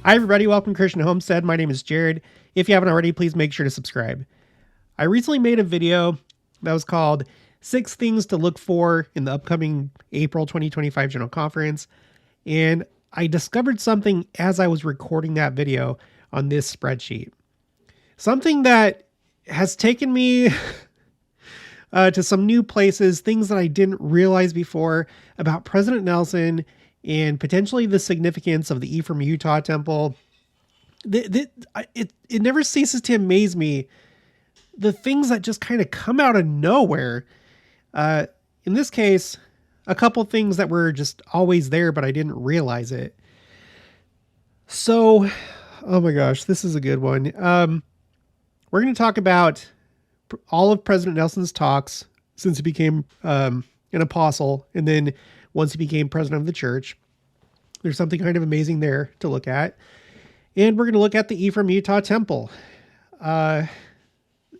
Hi, everybody. Welcome to Christian Homestead. My name is Jared. If you haven't already, please make sure to subscribe. I recently made a video that was called 6 Things to Look For in the Upcoming April 2025 General Conference. And I discovered something as I was recording that video on this spreadsheet. Something that has taken me to some new places, things that I didn't realize before about President Nelson and potentially the significance of the Ephraim Utah Temple. It never ceases to amaze me, the things that just kind of come out of nowhere. In this case, a couple things that were just always there, but I didn't realize it. So, oh my gosh, this is a good one. We're going to talk about all of President Nelson's talks since he became an apostle, and then once he became president of the church. There's something kind of amazing there to look at. And we're going to look at the Ephraim Utah Temple.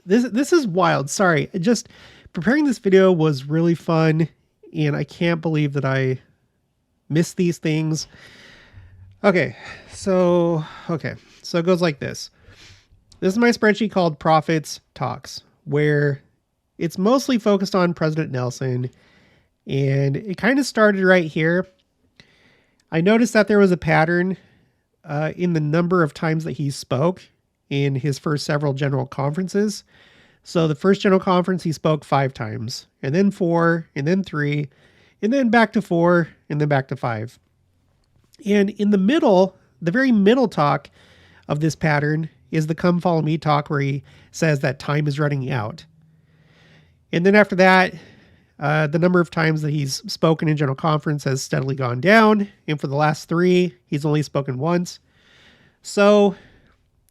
This is wild. Sorry. Just preparing this video was really fun, and I can't believe that I missed these things. Okay. So it goes like this. This is my spreadsheet called Prophets Talks, where it's mostly focused on President Nelson. And it kind of started right here. I noticed that there was a pattern in the number of times that he spoke in his first several general conferences. So the first general conference, he spoke 5 times, and then 4, and then 3, and then back to 4, and then back to 5. And in the middle, the very middle talk of this pattern is the Come Follow Me talk, where he says that time is running out. And then after that, the number of times that he's spoken in general conference has steadily gone down. And for the last 3, he's only spoken once. So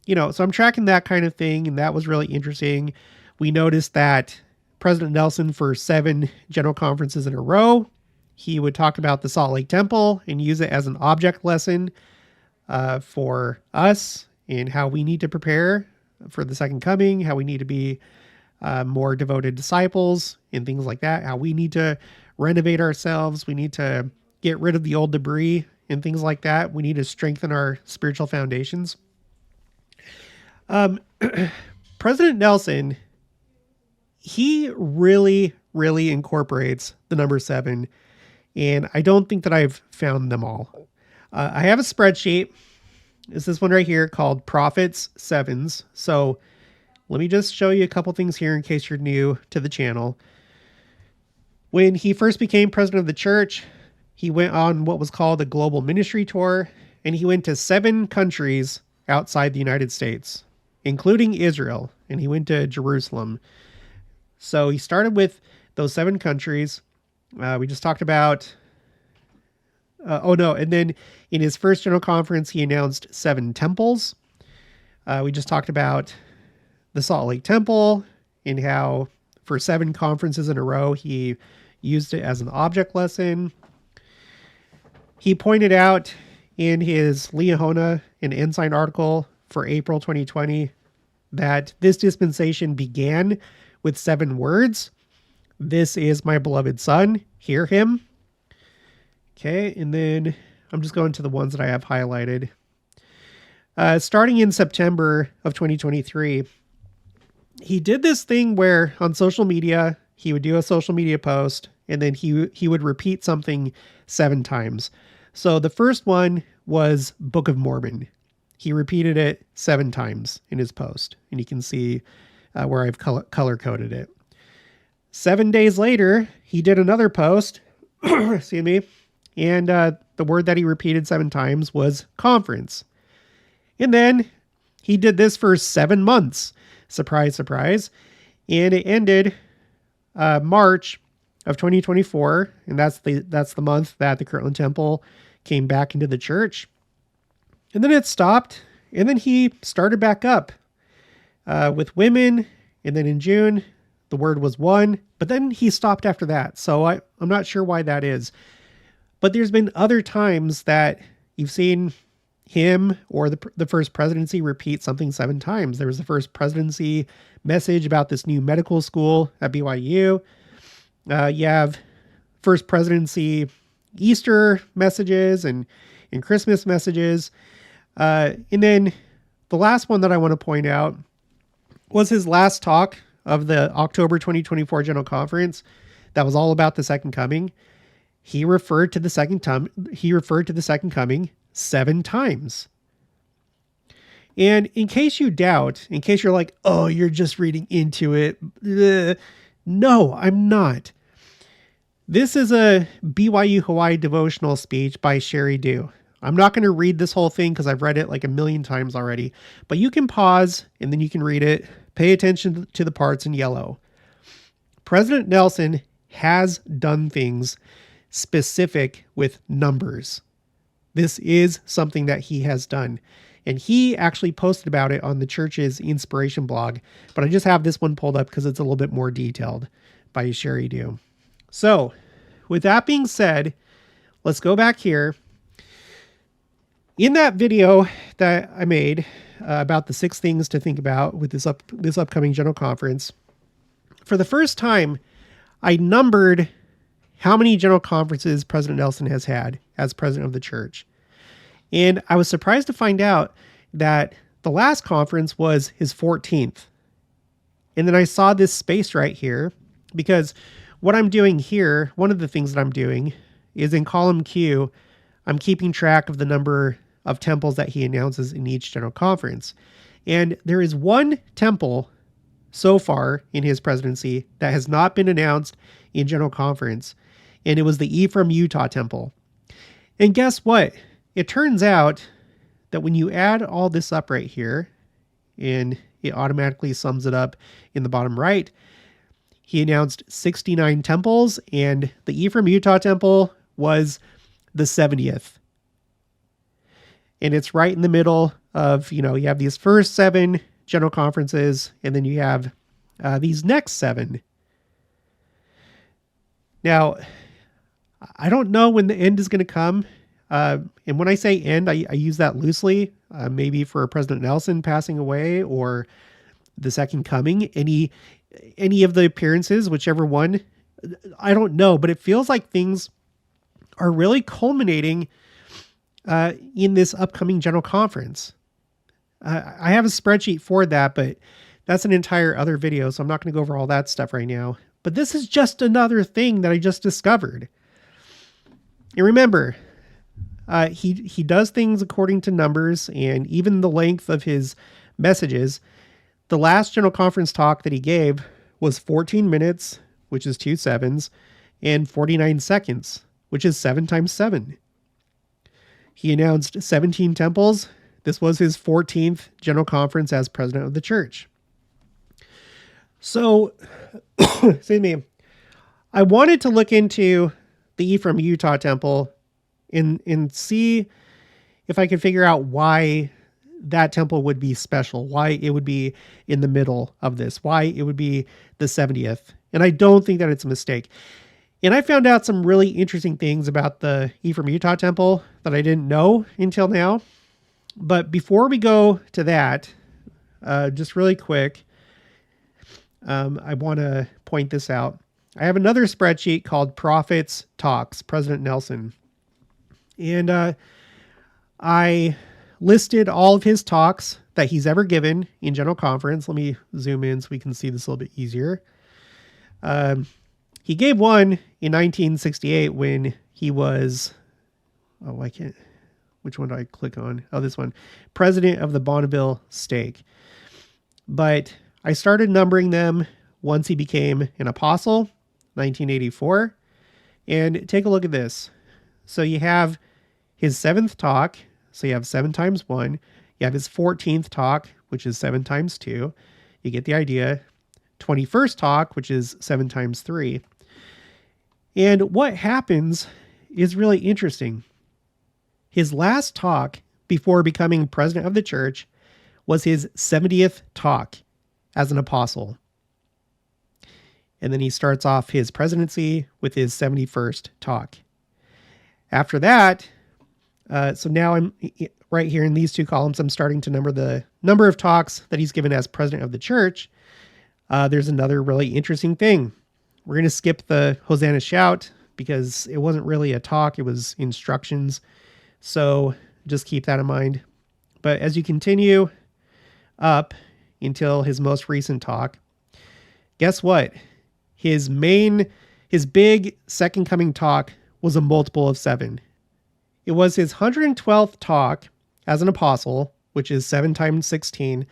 I'm tracking that kind of thing. And that was really interesting. We noticed that President Nelson, for 7 general conferences in a row, he would talk about the Salt Lake Temple and use it as an object lesson for us and how we need to prepare for the second coming, how we need to be more devoted disciples and things like that, how we need to renovate ourselves. We need to get rid of the old debris and things like that. We need to strengthen our spiritual foundations. President Nelson, he really, really incorporates the number 7. And I don't think that I've found them all. I have a spreadsheet. It's this one right here called Prophets Sevens. So let me just show you a couple things here in case you're new to the channel. When he first became president of the church, he went on what was called a global ministry tour, and he went to 7 countries outside the United States, including Israel, and he went to Jerusalem. So he started with those 7 countries. We just talked about, and then in his first general conference, he announced 7 temples. We just talked about the Salt Lake Temple and how for 7 conferences in a row, he used it as an object lesson. He pointed out in his Liahona and Ensign article for April 2020 that this dispensation began with 7 words. This is my beloved son, hear him. Okay, and then I'm just going to the ones that I have highlighted. Starting in September of 2023, he did this thing where on social media, he would do a social media post, and then he would repeat something 7 times. So the first one was Book of Mormon. He repeated it 7 times in his post, and you can see where I've color-coded it. 7 days later, he did another post, excuse me, and the word that he repeated 7 times was conference. And then he did this for 7 months. Surprise, surprise. And it ended March of 2024, and that's the month that the Kirtland Temple came back into the church. And then it stopped, and then he started back up with women, and then in June, the word was 1, but then he stopped after that. So I'm not sure why that is. But there's been other times that you've seen him or the first presidency repeat something 7 times. There was the first presidency message about this new medical school at BYU. You have first presidency Easter messages and Christmas messages. And then the last one that I want to point out was his last talk of the October 2024 General Conference. That was all about the second coming. He referred to the second time. He referred to the second coming 7 times. And in case you doubt, in case you're like, oh, you're just reading into it. No, I'm not. This is a BYU Hawaii devotional speech by Sheri Dew. I'm not going to read this whole thing because I've read it like a million times already, but you can pause and then you can read it. Pay attention to the parts in yellow. President Nelson has done things specific with numbers. This is something that he has done. And he actually posted about it on the church's inspiration blog, but I just have this one pulled up because it's a little bit more detailed by Sheri Dew. So with that being said, let's go back here. In that video that I made about the 6 things to think about with this upcoming General Conference, for the first time, I numbered how many General Conferences President Nelson has had as president of the church. And I was surprised to find out that the last conference was his 14th. And then I saw this space right here because what I'm doing here, one of the things that I'm doing is in column Q, I'm keeping track of the number of temples that he announces in each General Conference. And there is one temple so far in his presidency that has not been announced in General Conference, and it was the Ephraim Utah Temple. And guess what? It turns out that when you add all this up right here, and it automatically sums it up in the bottom right, he announced 69 temples, and the Ephraim Utah Temple was the 70th. And it's right in the middle of, you have these first 7 General Conferences, and then you have these next 7. Now, I don't know when the end is going to come. And when I say end, I use that loosely, maybe for President Nelson passing away or the second coming, any of the appearances, whichever one, I don't know, but it feels like things are really culminating in this upcoming General Conference. I have a spreadsheet for that, but that's an entire other video, so I'm not going to go over all that stuff right now. But this is just another thing that I just discovered. And remember, he does things according to numbers and even the length of his messages. The last General Conference talk that he gave was 14 minutes, which is 2 sevens, and 49 seconds, which is 7 times 7. He announced 17 temples. This was his 14th General Conference as president of the church. So, excuse me, I wanted to look into the Ephraim Utah Temple and see if I could figure out why that temple would be special, why it would be in the middle of this, why it would be the 70th. And I don't think that it's a mistake. And I found out some really interesting things about the Ephraim Utah Temple that I didn't know until now. But before we go to that, just really quick, I want to point this out. I have another spreadsheet called Prophets Talks, President Nelson. And I listed all of his talks that he's ever given in General Conference. Let me zoom in so we can see this a little bit easier. He gave one in 1968 when he was, which one do I click on? Oh, this one, president of the Bonneville Stake. But I started numbering them once he became an apostle, 1984. And take a look at this. So you have his 7th talk. So you have 7 times 1. You have his 14th talk, which is 7 times 2. You get the idea. 21st talk, which is 7 times 3. And what happens is really interesting. His last talk before becoming president of the church was his 70th talk as an apostle. And then he starts off his presidency with his 71st talk. After that, so now I'm right here in these 2 columns, I'm starting to number the number of talks that he's given as president of the church. There's another really interesting thing. We're going to skip the Hosanna shout because it wasn't really a talk. It was instructions. So just keep that in mind. But as you continue up until his most recent talk, guess what? His big second coming talk was a multiple of 7. It was his 112th talk as an apostle, which is 7 times 16,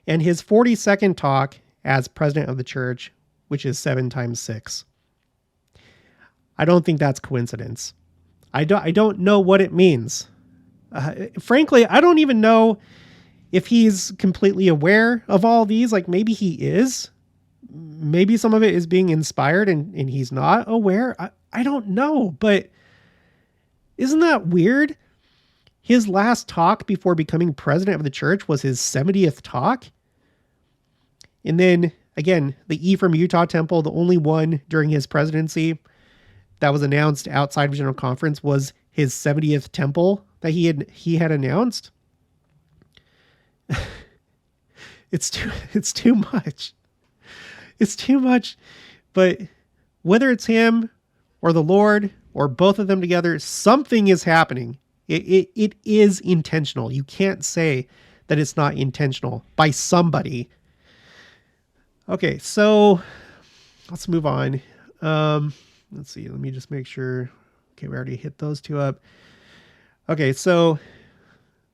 and his 42nd talk as president of the church, which is 7 times 6. I don't think that's coincidence. I don't know what it means. Frankly, I don't even know if he's completely aware of all these. Like, maybe he is. Maybe some of it is being inspired and he's not aware. I don't know, but isn't that weird? His last talk before becoming president of the church was his 70th talk. And then, again, the Ephraim Utah Temple, the only one during his presidency that was announced outside of General Conference, was his 70th temple that he had announced. It's too much. It's too much. But whether it's him or the Lord or both of them together, something is happening. It is intentional. You can't say that it's not intentional by somebody. Okay, so let's move on. Let's see. Let me just make sure. Okay, we already hit those two up. Okay, so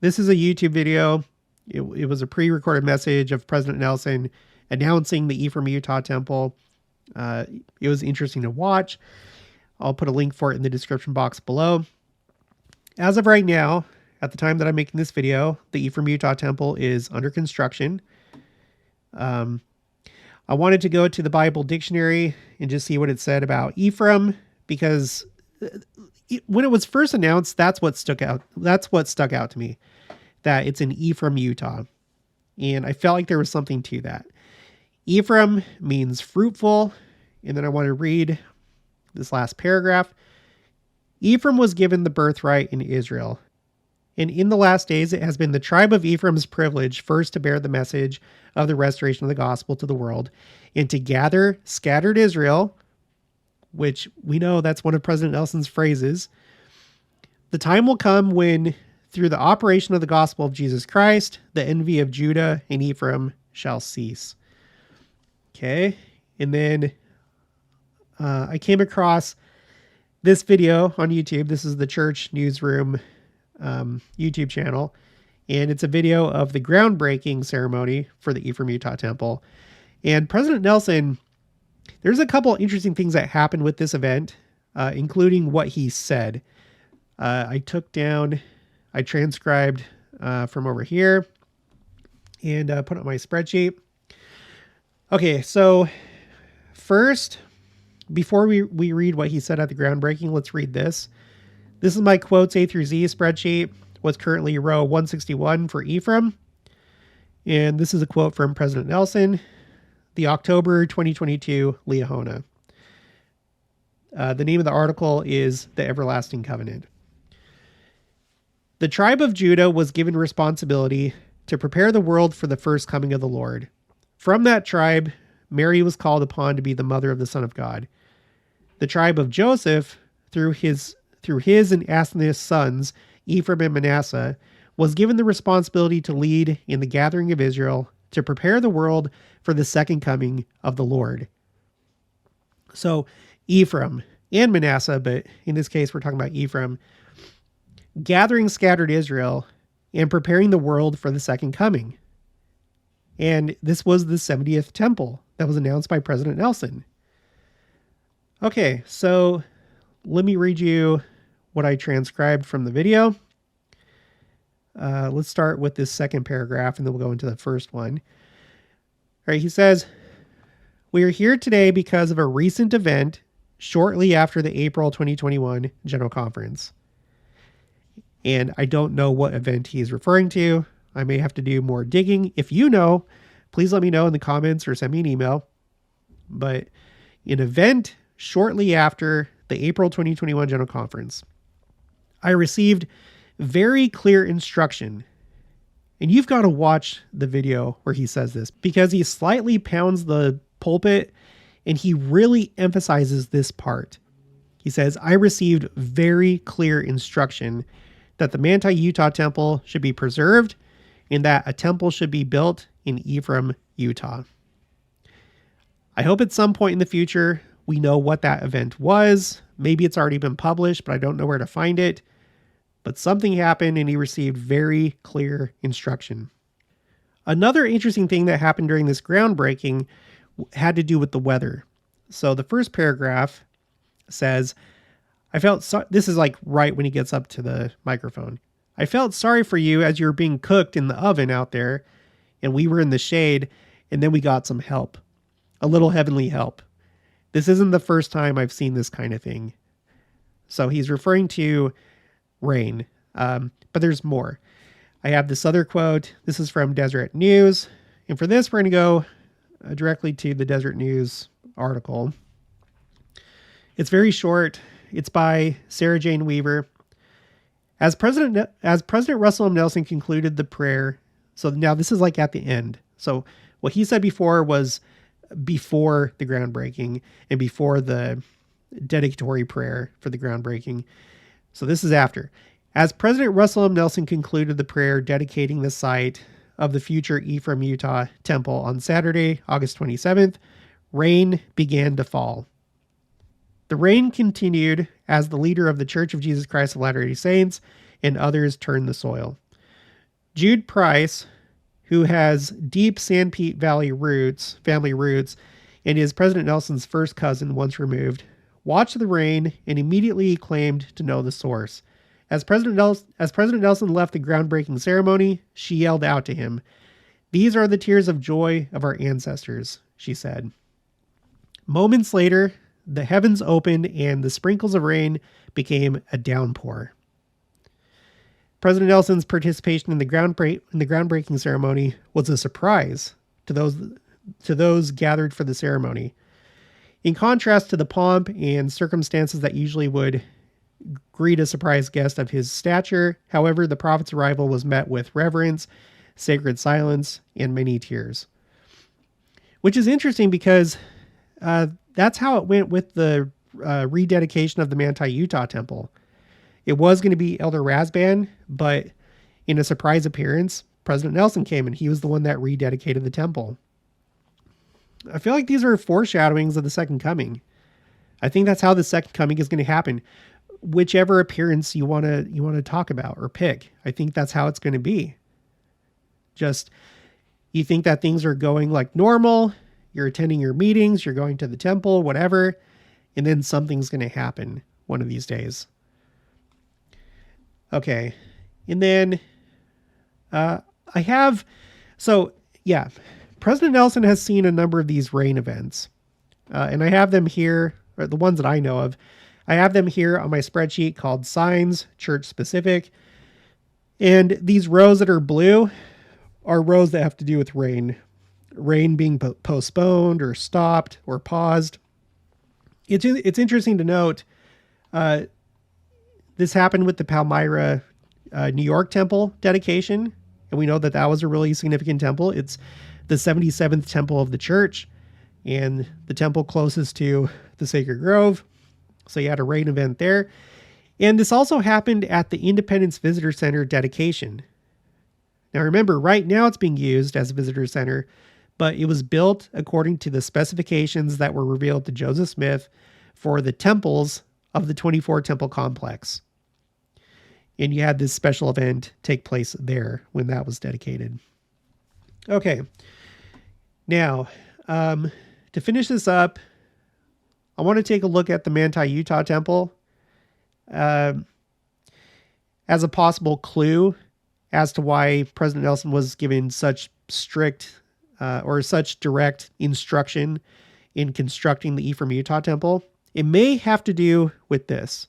this is a YouTube video. It was a pre-recorded message of President Nelson announcing the Ephraim Utah Temple. It was interesting to watch. I'll put a link for it in the description box below. As of right now, at the time that I'm making this video, the Ephraim Utah Temple is under construction. I wanted to go to the Bible dictionary and just see what it said about Ephraim, because when it was first announced, that's what stuck out. That's what stuck out to me, that it's in Ephraim, Utah. And I felt like there was something to that. Ephraim means fruitful. And then I want to read this last paragraph. Ephraim was given the birthright in Israel. And in the last days, it has been the tribe of Ephraim's privilege first to bear the message of the restoration of the gospel to the world and to gather scattered Israel, which we know that's one of President Nelson's phrases. The time will come when, through the operation of the gospel of Jesus Christ, the envy of Judah and Ephraim shall cease. Okay. And then I came across this video on YouTube. This is the Church Newsroom YouTube channel. And it's a video of the groundbreaking ceremony for the Ephraim Utah Temple. And President Nelson, there's a couple interesting things that happened with this event, including what he said. I transcribed from over here and put it on my spreadsheet. Okay, so first, before we read what he said at the groundbreaking, let's read this. This is my quotes A through Z spreadsheet. What's currently row 161 for Ephraim. And this is a quote from President Nelson, the October 2022 Liahona. The name of the article is The Everlasting Covenant. The tribe of Judah was given responsibility to prepare the world for the first coming of the Lord. From that tribe, Mary was called upon to be the mother of the Son of God. The tribe of Joseph, through his and Asnath's sons, Ephraim and Manasseh, was given the responsibility to lead in the gathering of Israel to prepare the world for the second coming of the Lord. So Ephraim and Manasseh, but in this case we're talking about Ephraim, gathering scattered Israel and preparing the world for the second coming. And this was the 70th temple that was announced by President Nelson. Okay, so let me read you what I transcribed from the video. Let's start with this second paragraph and then we'll go into the first one. All right, he says, "We are here today because of a recent event shortly after the April 2021 General Conference." And I don't know what event he's referring to. I may have to do more digging. If you know, please let me know in the comments or send me an email. But an event shortly after the April 2021 General Conference, I received very clear instruction. And you've got to watch the video where he says this, because he slightly pounds the pulpit and he really emphasizes this part. He says, "I received very clear instruction that the Manti Utah Temple should be preserved and that a temple should be built in Ephraim, Utah. I hope at some point in the future we know what that event was. Maybe it's already been published, but I don't know where to find it. But something happened and he received very clear instruction. Another interesting thing that happened during this groundbreaking had to do with the weather. So the first paragraph says, this is like right when he gets up to the microphone. I felt sorry for you as you were being cooked in the oven out there, and we were in the shade, and then we got some help. A little heavenly help. This isn't the first time I've seen this kind of thing. So he's referring to rain, but there's more. I have this other quote. This is from Deseret News. And for this, we're going to go directly to the Deseret News article. It's very short. It's by Sarah Jane Weaver. As President Russell M. Nelson concluded the prayer, so now this is like at the end. So what he said before was before the groundbreaking and before the dedicatory prayer for the groundbreaking. So this is after. As President Russell M. Nelson concluded the prayer dedicating the site of the future Ephraim Utah Temple on Saturday, August 27th, rain began to fall. The rain continued as the leader of the Church of Jesus Christ of Latter-day Saints and others turned the soil. Jude Price, who has deep Sanpete Valley family roots, and is President Nelson's first cousin once removed, watched the rain and immediately claimed to know the source. As President Nelson left the groundbreaking ceremony, she yelled out to him, "These are the tears of joy of our ancestors," she said. Moments later, the heavens opened and the sprinkles of rain became a downpour. President Nelson's participation in the groundbreaking ceremony was a surprise to those gathered for the ceremony. In contrast to the pomp and circumstances that usually would greet a surprise guest of his stature, however, the prophet's arrival was met with reverence, sacred silence, and many tears. Which is interesting because that's how it went with the rededication of the Manti Utah Temple. It was going to be Elder Razban, but in a surprise appearance, President Nelson came and he was the one that rededicated the temple. I feel like these are foreshadowings of the second coming. I think that's how the second coming is going to happen. Whichever appearance you want to talk about or pick, I think that's how it's going to be. Just, you think that things are going like normal, you're attending your meetings, you're going to the temple, whatever, and then something's going to happen one of these days. Okay. And then President Nelson has seen a number of these rain events. And I have them here, or the ones that I know of. I have them here on my spreadsheet called Signs, Church Specific. And these rows that are blue are rows that have to do with rain. Rain being postponed or stopped or paused. It's interesting to note, this happened with the Palmyra, New York temple dedication. And we know that that was a really significant temple. It's the 77th temple of the church and the temple closest to the Sacred Grove. So you had a rain event there. And this also happened at the Independence Visitor Center dedication. Now remember, right now it's being used as a visitor center, but it was built according to the specifications that were revealed to Joseph Smith for the temples of the 24 temple complex. And you had this special event take place there when that was dedicated. Okay. Now, to finish this up, I want to take a look at the Manti Utah Temple as a possible clue as to why President Nelson was given such strict or such direct instruction in constructing the Ephraim Utah Temple. It may have to do with this.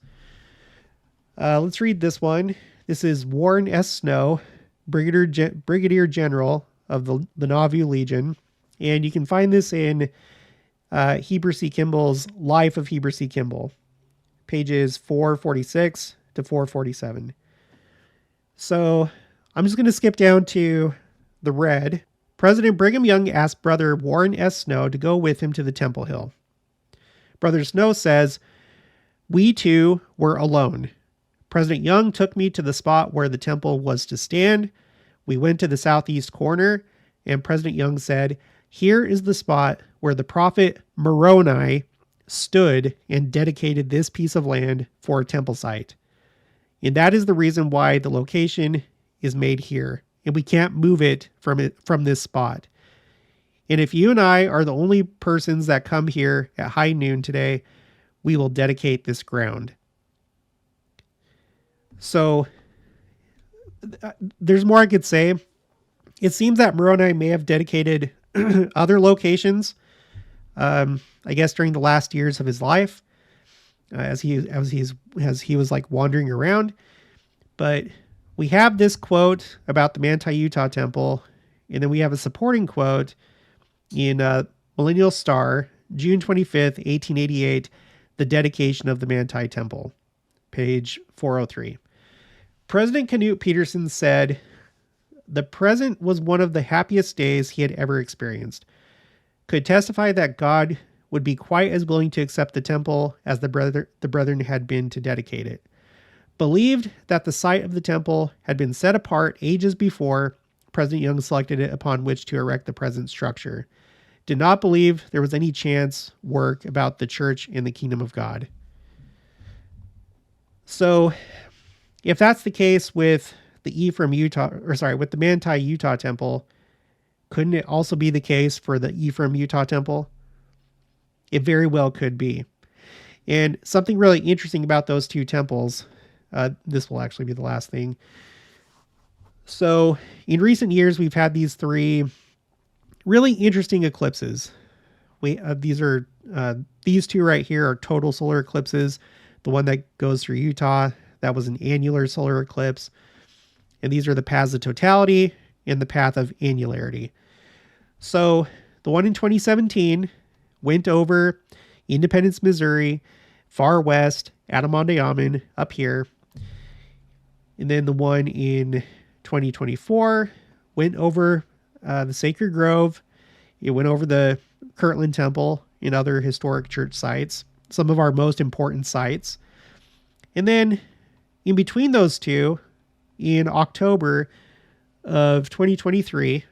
Let's read this one. This is Warren S. Snow, Brigadier General of the Nauvoo Legion. And you can find this in Heber C. Kimball's Life of Heber C. Kimball, pages 446 to 447. So I'm just going to skip down to the red. President Brigham Young asked Brother Warren S. Snow to go with him to the Temple Hill. Brother Snow says, "We two were alone. President Young took me to the spot where the temple was to stand. We went to the southeast corner, and President Young said, "Here is the spot where the prophet Moroni stood and dedicated this piece of land for a temple site. And that is the reason why the location is made here, and we can't move it from this spot. And if you and I are the only persons that come here at high noon today, we will dedicate this ground." So there's more I could say. It seems that Moroni may have dedicated other locations, I guess during the last years of his life, as he was like wandering around. But we have this quote about the Manti Utah Temple, and then we have a supporting quote in Millennial Star, June 25th, 1888, the dedication of the Manti Temple, page 403. President Canute Peterson said, "The present was one of the happiest days he had ever experienced. Could testify that God would be quite as willing to accept the temple as the brethren had been to dedicate it. Believed that the site of the temple had been set apart ages before President Young selected it upon which to erect the present structure. Did not believe there was any chance work about the church in the kingdom of God." So if that's the case with the with the Manti Utah Temple, couldn't it also be the case for the Ephraim Utah Temple? It very well could be. And something really interesting about those two temples, this will actually be the last thing. So in recent years, we've had these three really interesting eclipses. These two right here are total solar eclipses. The one that goes through Utah, that was an annular solar eclipse. And these are the paths of totality and the path of annularity. So the one in 2017 went over Independence, Missouri, far west, Adamonte up here. And then the one in 2024 went over the Sacred Grove. It went over the Kirtland Temple and other historic church sites, some of our most important sites. And then in between those two, in October of 2023,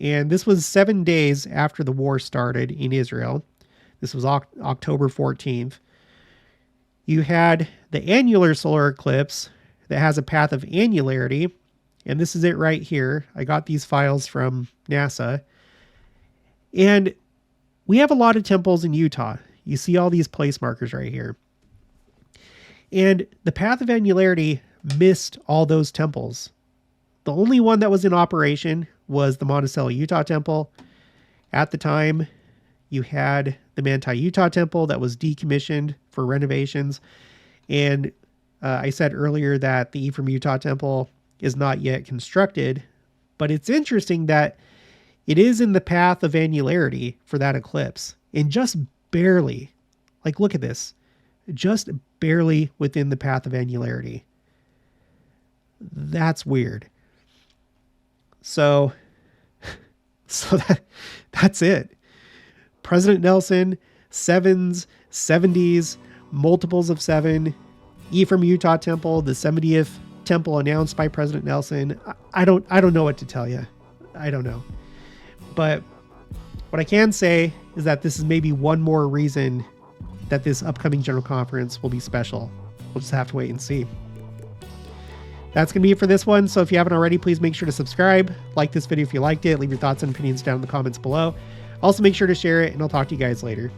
and this was 7 days after the war started in Israel. This was October 14th. You had the annular solar eclipse that has a path of annularity, and this is it right here. I got these files from NASA. And we have a lot of temples in Utah. You see all these place markers right here. And the path of annularity missed all those temples. The only one that was in operation was the Monticello Utah Temple. At the time, you had the Manti Utah Temple that was decommissioned for renovations. And I said earlier that the Ephraim Utah Temple is not yet constructed, but it's interesting that it is in the path of annularity for that eclipse, and just barely, like look at this, just barely within the path of annularity. That's weird. So that's it. President Nelson, 7s, 70s, multiples of 7, Ephraim Utah Temple, the 70th temple announced by President Nelson. I don't know what to tell you. I don't know. But what I can say is that this is maybe one more reason that this upcoming General Conference will be special. We'll just have to wait and see. That's going to be it for this one. So if you haven't already, please make sure to subscribe, like this video if you liked it, leave your thoughts and opinions down in the comments below. Also make sure to share it, and I'll talk to you guys later.